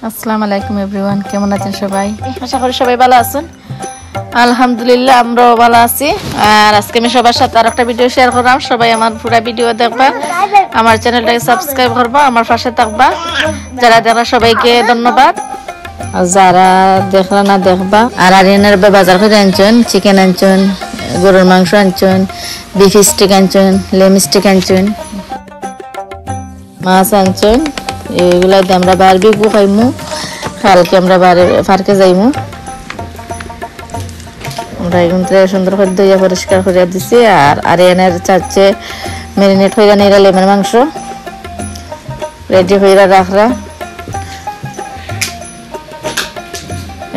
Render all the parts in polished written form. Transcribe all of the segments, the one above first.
আসসালামু আলাইকুম এভরিওয়ান, কেমন আছেন সবাই? আশা করি সবাই ভালো আছেন। আলহামদুলিল্লাহ আমরাও ভালো আছি। আর আজকে আমি সবার সাথে আর একটা ভিডিও শেয়ার করলাম। সবাই আমার পুরো ভিডিও দেখবা, আমার চ্যানেলটাকে সাবস্ক্রাইব করবা, আমার পাশে থাকবা। যারা দেখলা সবাইকে ধন্যবাদ, যারা দেখলা না দেখবা। আর আরিয়ানের বাজার করে আনছেন, চিকেন আনছেন, গরুর মাংস আনছেন, বিফ স্টিক আনছেন, লেম স্টিক আনছেন, মাছ আনছেন। এগুলা দিয়ে আমরা বারবিকিউ খাইমু। কালকে আমরা পার্কে যাইমু। আমরা এখন সুন্দর করে ধুইয়া পরিষ্কার করে দিছি। আর আরিয়ানের চাচ্ছে ম্যারিনেট হয়ে নিরা লেমের মাংস রেডি হয়ে রাখরা।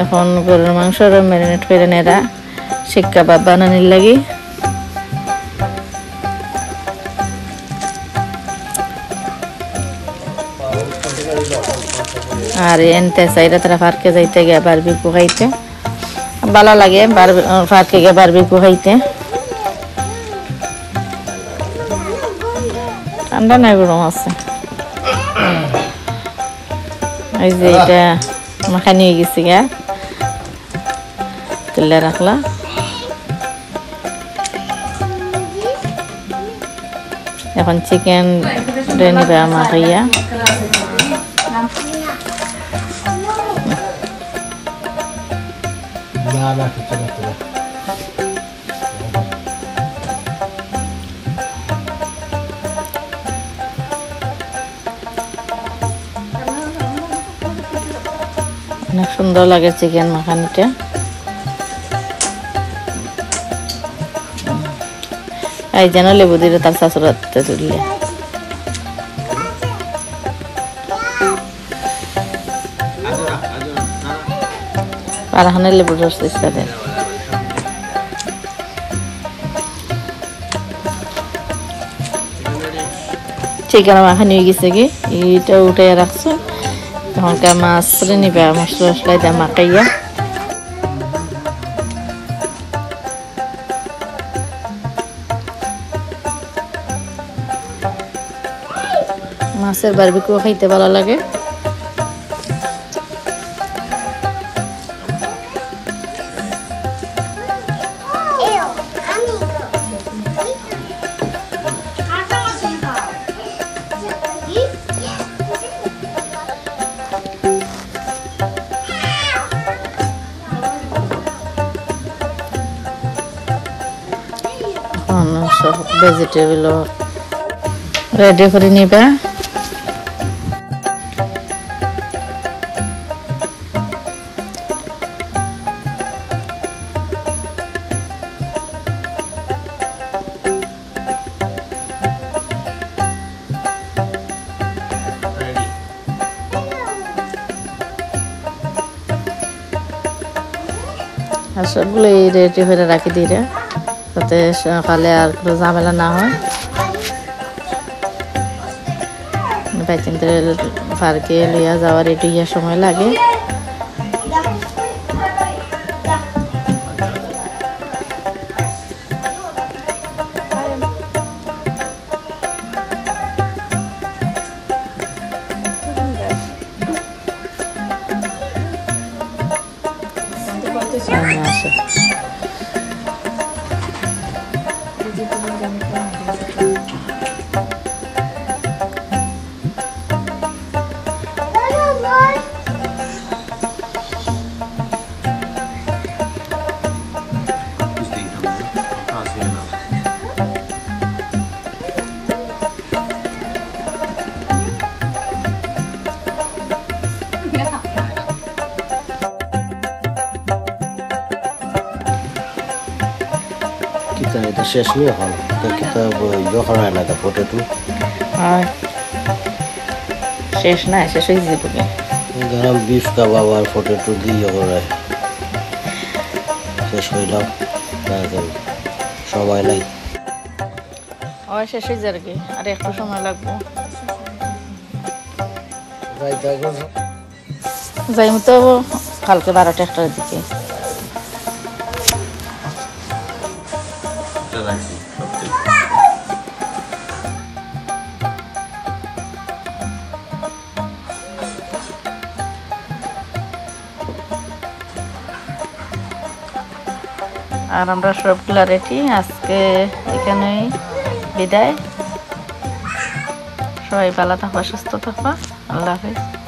এখন গরুর মাংস ম্যারিনেট হয়ে নেরা শিক কাবাব বানানোর লাগি। আর এনতে চাইরা তারা পার্কে যাইতে গিয়ে বারবিকিউ খাইতে ভালো লাগে। পার্কে গিয়ে বারবিকিউ খাইতে ঠান্ডা নাই, গরম আছে। এই যে এটা মাখানি হয়ে গেছে গা, তুলে রাখলা। এখন চিকেন নিবা মাখাইয়া। অনেক সুন্দর লাগে চিকেন মাখানিটা। এই যেন লেবু দিলে তার শাশুড়াতে তুললে পারাখানে লেবুর রস দিচ্ছে। চিকেন মাখানি হয়ে গেছে কি, এইটা উঠে রাখছো। তখনকার মাছ নিবা মশলা মশলা দিয়ে মাখাইয়া। মাছের বারবিকিউ খাইতে ভালো লাগে। সব ভেজিটেবল রেডি করে নিবা। আর সবগুলো রেডি করে রাখি দিই যাতে সকালে আর কোনো ঝামেলা না হয়। বাইচিনতে পার্কে লইয়া যাওয়ার একটু সময় লাগে। এটা শেষ নেই এখন কিতাব যখন হয় না পোটেটো শেষ না, শেষ হয়ে যাবে। গরম বিফ কাবাব আর পোটেটো দিয়ে করে শেষ হইলাম। সময় নাই, শেষ হয়ে যাবে কি, আর একটু সময় লাগবে। যাইম তো কালকে 12টা 1টার দিকে। আর আমরা সবগুলা রেডি। আজকে এখানেই বিদায়। সবাই ভালো থাকবা, সুস্থ থাকবা। আল্লাহ হাফেজ।